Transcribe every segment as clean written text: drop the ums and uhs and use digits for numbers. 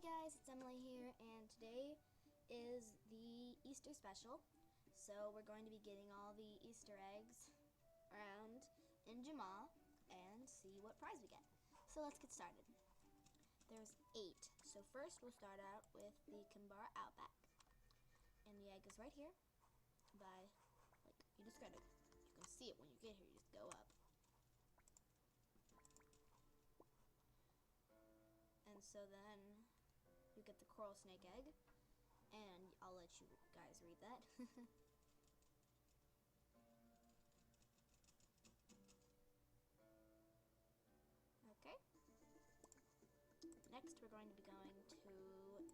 guys, it's Emily here, and today is the Easter special. So we're going to be getting all the Easter eggs around in Jamaa and see what prize we get. So let's get started. There's 8. So first we'll start out with the Kinbara Outback. And the egg is right here by, you can see it when you get here, you just go up. And so then you get the coral snake egg, and I'll let you guys read that. Okay. Next we're going to be going to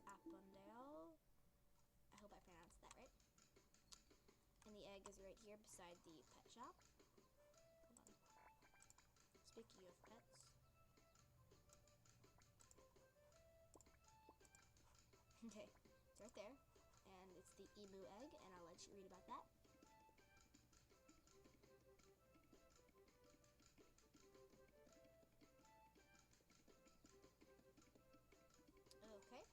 Appondale. I hope I pronounced that right. And the egg is right here beside the pet shop. Hold on. Speaking of pets. Okay, it's right there, and it's the emu egg, and I'll let you read about that. Okay,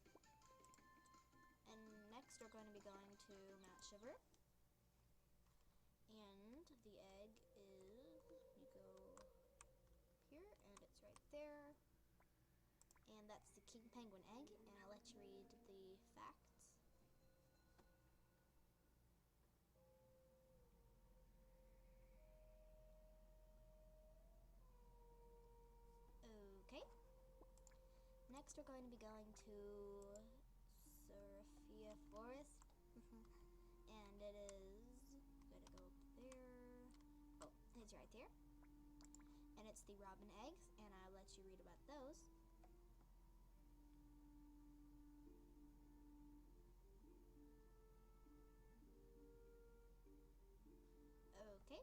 and next we're going to be going to Mount Shiver, and the egg is, you go here, and it's right there. And that's the king penguin egg, and I'll let you read the facts. Okay. Next we're going to be going to Sophia Forest. And it is, I'm gonna go up there. Oh, it's right there. And it's the robin eggs, and I'll let you read about those. Okay.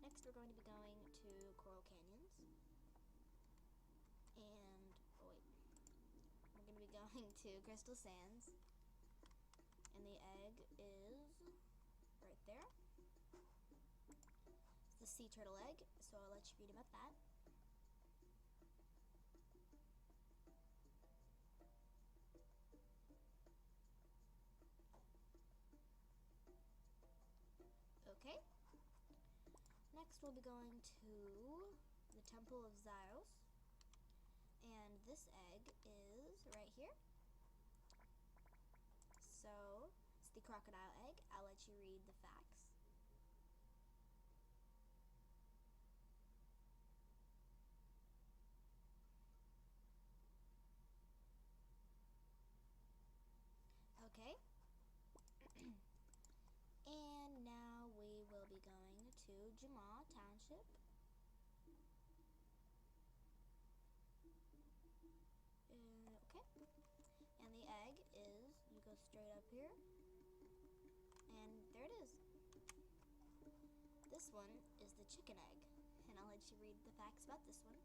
Next we're going to be going to Coral Canyons. And, oh wait. We're going to be going to Crystal Sands. And the egg is right there. It's the sea turtle egg, so I'll let you read about that. Okay. Next we'll be going to the Temple of Zyros. And this egg is right here. So, it's the crocodile egg. I'll let you read the facts. Okay. And now we will be going to Jamaa Township. Okay. And the egg is, you go straight up here. And there it is. This one is the chicken egg. And I'll let you read the facts about this one.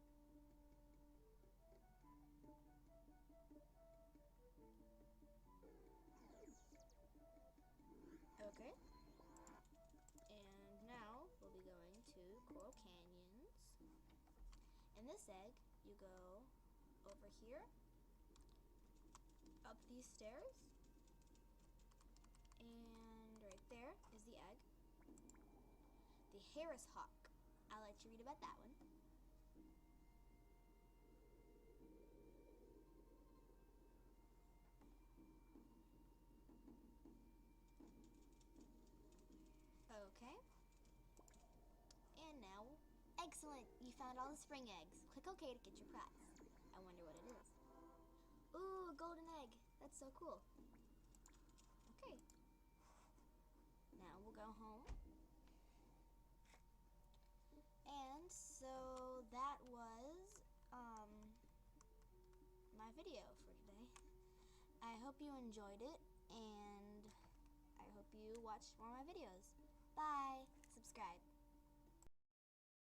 Okay. And now we'll be going to Coral Canyons. And this egg, you go over here, up these stairs, and right there is the egg. The Harris hawk. I'll let you read about that one. Okay. And now, excellent! You found all the spring eggs. Click OK to get your prize. I wonder what it is. Ooh, a golden egg. That's so cool. Okay. Now we'll go home. And so that was my video for today. I hope you enjoyed it, and I hope you watch more of my videos. Bye. Subscribe.